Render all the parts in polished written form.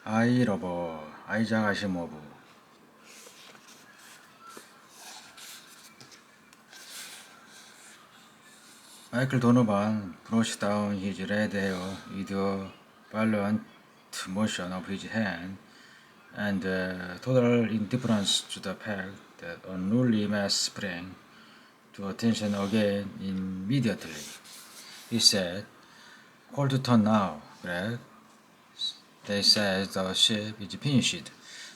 아이 러버, 아이작 아시모브. 마이클 도노반 brushed down his red hair with a violent motion of his hand and total indifference to the fact that unruly mass sprang to attention again immediately. He said, "Call to turn now, Greg. They said the ship is finished.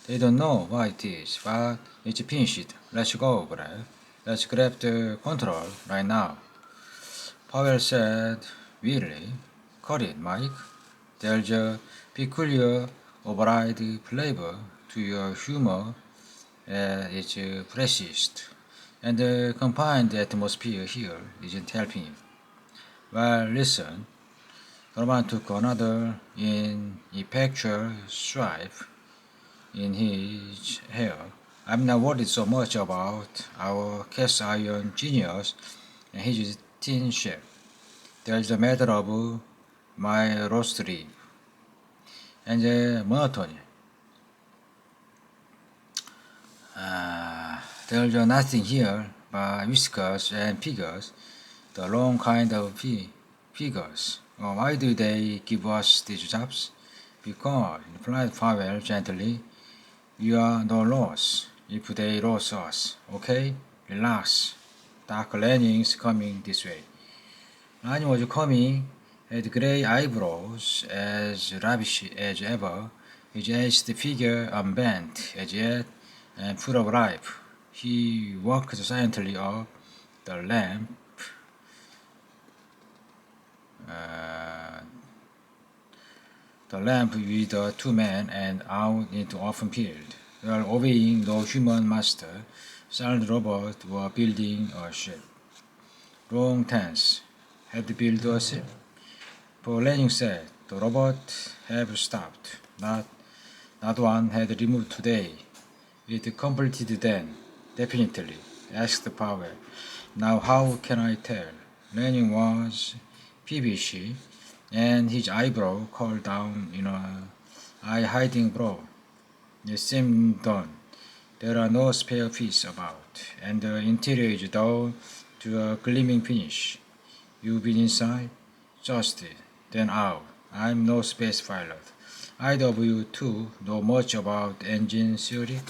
They don't know what it is, but it's finished. Let's go, Greg. Let's grab the control right now." Powell said wearily, "Cut it, Mike. There's a peculiar, override flavor to your humor at its freshest, and the confined atmosphere here isn't helping you." "Well, listen." Norman took another ineffectual swipe in his hair. "I'm not worried so much about our cast iron genius and his tin shell. There's the matter of my roast rib." And monotony. "There's nothing here but whiskers and figures, the wrong kind of figures. Why do they give us these jobs?" "Because," replied Powell gently, "we are no loss if they lose us. Okay? Relax. Doc Lanning's coming this way." Lanning was coming, had gray eyebrows as lavish as ever, his aged figure unbent as yet and full of life. He walked silently up the lamp with the two men and out into open field. They were obeying no human master. Silent robots were building a ship. Wrong tense. Had built a ship. For Lanning said, the robot have stopped. Not one had removed today. It completed then, definitely, asked Powell. Now how can I tell? Lanning was peevish, and his eyebrow curled down in a eye-hiding brow. It seemed done. There are no spare pieces about, and the interior is down to a gleaming finish. "You've been inside?" "Just then out. I'm no space pilot. Either of you two know much about engine theory?"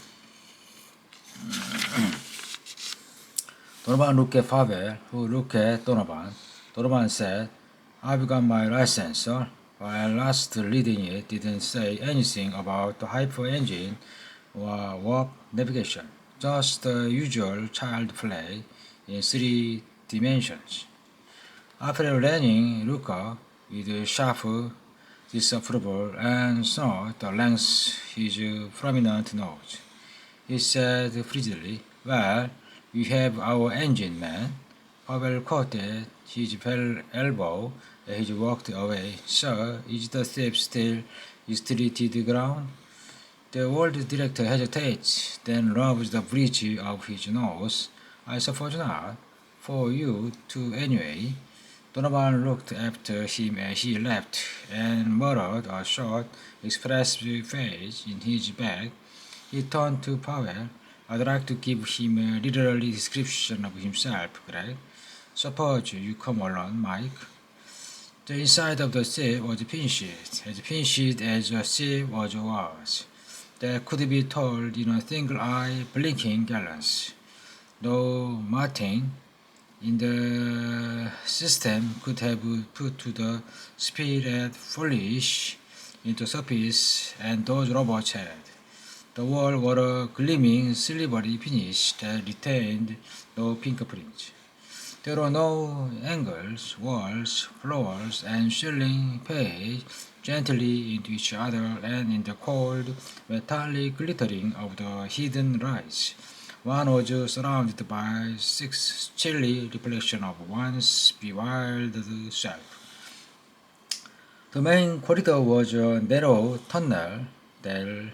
Donovan looked at Powell, who looked at Donovan. Donovan said, "I've got my license, sir." While last reading it didn't say anything about the hyper engine or warp navigation, just the usual child play in 3 dimensions. After Lanning looked up with sharp disapproval and snort length his prominent nose. He said frigidly, "Well, we have our engine man." Powell caught at his elbow as he walked away. "Sir, is the ship still treated ground?" The world director hesitates, then rubs the bridge of his nose. "I suppose not. For you two anyway." Donovan looked after him as he left and muttered a short, expressive phrase in his bag. He turned to Powell. "I'd like to give him a literary description of himself, Greg. Suppose you come along, Mike." The inside of the ship was finished as a ship was. That could be told in a single-eye blinking glance. No Martin in the system could have put to the speed at foolish into surface and those robots had. The walls were a gleaming silvery finish that retained no fingerprints. There were no angles, walls, floors, and ceiling page gently into each other, and in the cold, metallic glittering of the hidden lights, one was surrounded by 6 chilly reflections of one's bewildered self. The main corridor was a narrow tunnel that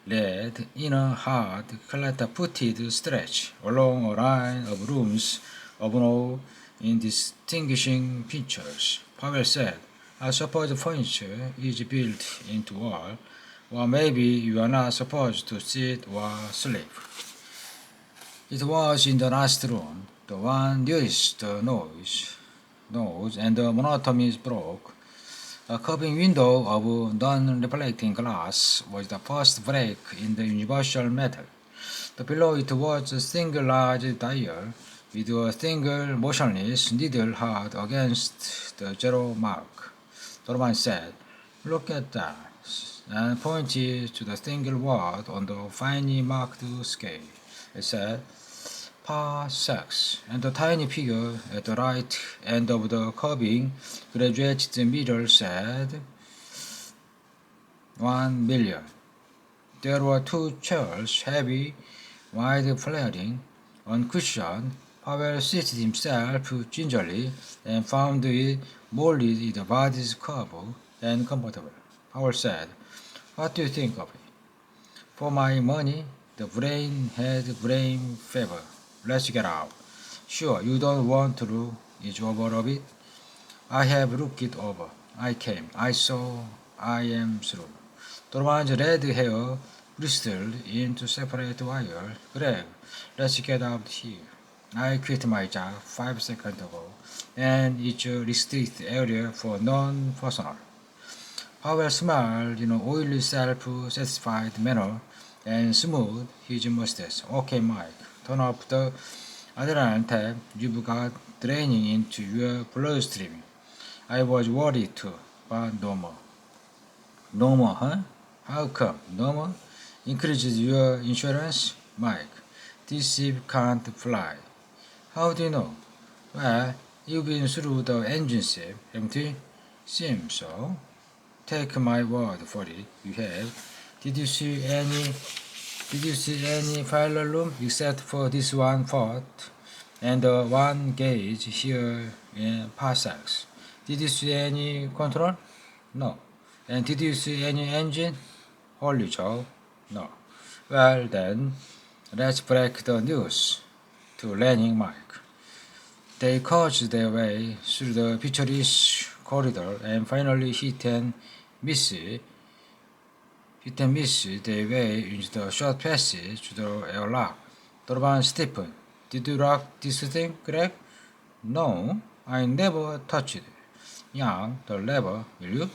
led in a hard, flat-footed stretch along a line of rooms of no indistinguishing features. Powell said, "I suppose furniture is built into wall, or maybe you are not supposed to sit or sleep. It was in the last room, the one nearest the nose, and the monotony broke. A curving window of non-reflecting glass was the first break in the universal metal. Below it was a single large dial with a single motionless needle hard against the zero mark. Donovan said, "Look at that," and pointed to the single word on the finely marked scale. It said, "parsecs," and the tiny figure at the right end of the curving graduated mirror said, 1,000,000. There were two chairs, heavy, wide flaring, uncushioned. Powell seated himself gingerly and found it molded in the body's curve and comfortable. Powell said, "What do you think of it?" "For my money, the brain had brain fever. Let's get out." "Sure, you don't want to ease over a bit?" "I have looked it over. I came. I saw. I am through." Donovan's red hair bristled into separate wires. "Greg, let's get out here. I quit my job 5 seconds ago, and it's a restricted area for non-personal." Powell smiled in an oily, self-satisfied manner and smoothed his mustache. "Okay, Mike, turn off the adrenaline tap. You've got draining into your bloodstream." "I was worried too, but no more." "No more, huh? How come? No more? Increases your insurance?" "Mike, this ship can't fly." "How do you know?" "Well, you've been through the engine ship, haven't you?" "Seems so." "Take my word for it, you have. Did you see any pilot room except for this one port and the one gauge here in parsecs? Did you see any control?" "No." "And did you see any engine?" "Holy Joe, no." "Well then, let's break the news to Lanning Mike." They coached their way through the picturesque corridor and finally hit and miss their way into the short passage to the airlock. Donovan stiffened. "Did you lock this thing, Greg?" "No, I never touched it." "Young, the lever, will you?"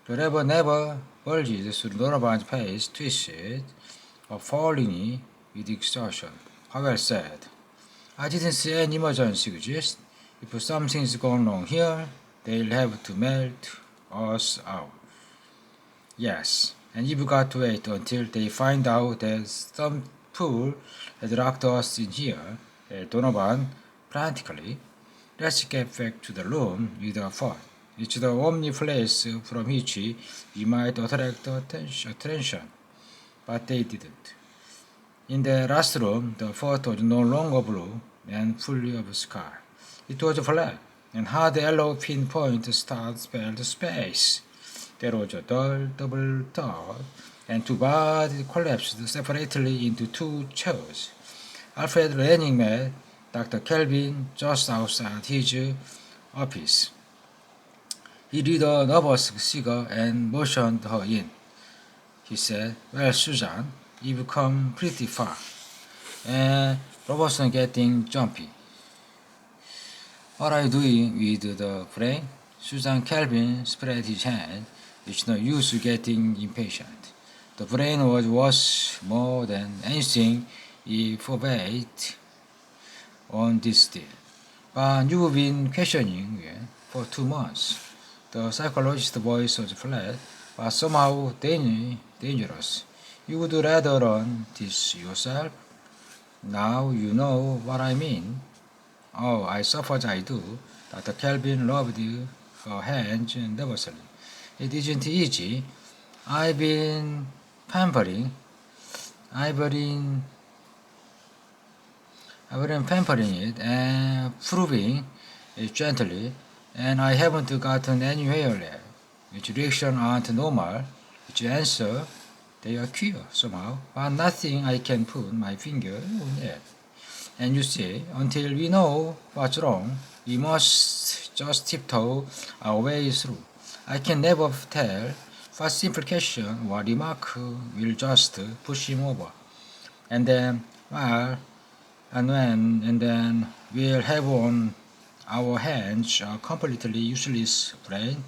The lever never bulged through Donovan's face, twisted, appallingly with exhaustion. Powell said, "I didn't see any emergency exist. If something's gone wrong here, they'll have to melt us out." "Yes, and you've got to wait until they find out that some fool had locked us in here," said Donovan frantically. "Let's get back to the room with a thought. It's the only place from which we might attract attention." But they didn't. In the last room, the fort was no longer blue and full of sky. It was flat, and hard yellow pinpoint stars spelled space. There was a dull double thud, and two bodies collapsed separately into two chairs. Alfred Lanning met Dr. Kelvin just outside his office. He lit a nervous cigar and motioned her in. He said, "Well, Susan, you've come pretty far." And Robertson getting jumpy. "What are you doing with the brain?" Susan Kelvin spread his hand. "It's no use getting impatient. The brain was worth more than anything he forbade on this deal. But you've been questioning it for 2 months." The psychologist's voice was flat, but somehow dangerous. "You would rather run this yourself? Now you know what I mean." "Oh, I suppose I do." Dr. Kelvin rubbed her hands nervously. "It isn't easy. I've been pampering it and proving it gently, and I haven't gotten anywhere yet. Its reactions aren't normal. Its answers, they are queer somehow, but nothing I can put my finger on yet. And you see, until we know what's wrong, we must just tiptoe our way through. I can never tell first implication or remark will just push him over. And then, and then we'll have on our hands a completely useless brain.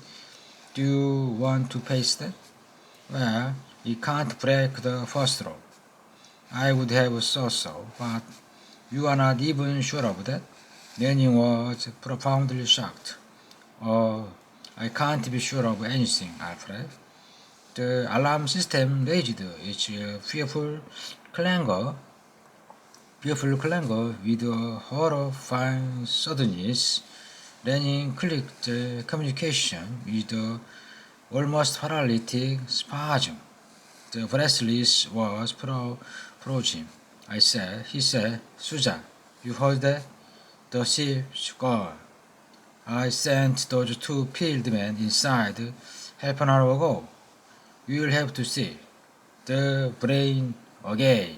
Do you want to face that? Well, you can't break the first row. I would have thought so, but you are not even sure of that? Lenin was profoundly shocked. Oh, I can't be sure of anything, Alfred. The alarm system raised its fearful clangor with a horrifying suddenness. Lenin clicked the communication with a almost paralytic spasm. The breathless was frozen. He said, Susan, you heard that? The ship's gone. I sent those two field men inside half an hour ago. You'll have to see the brain again.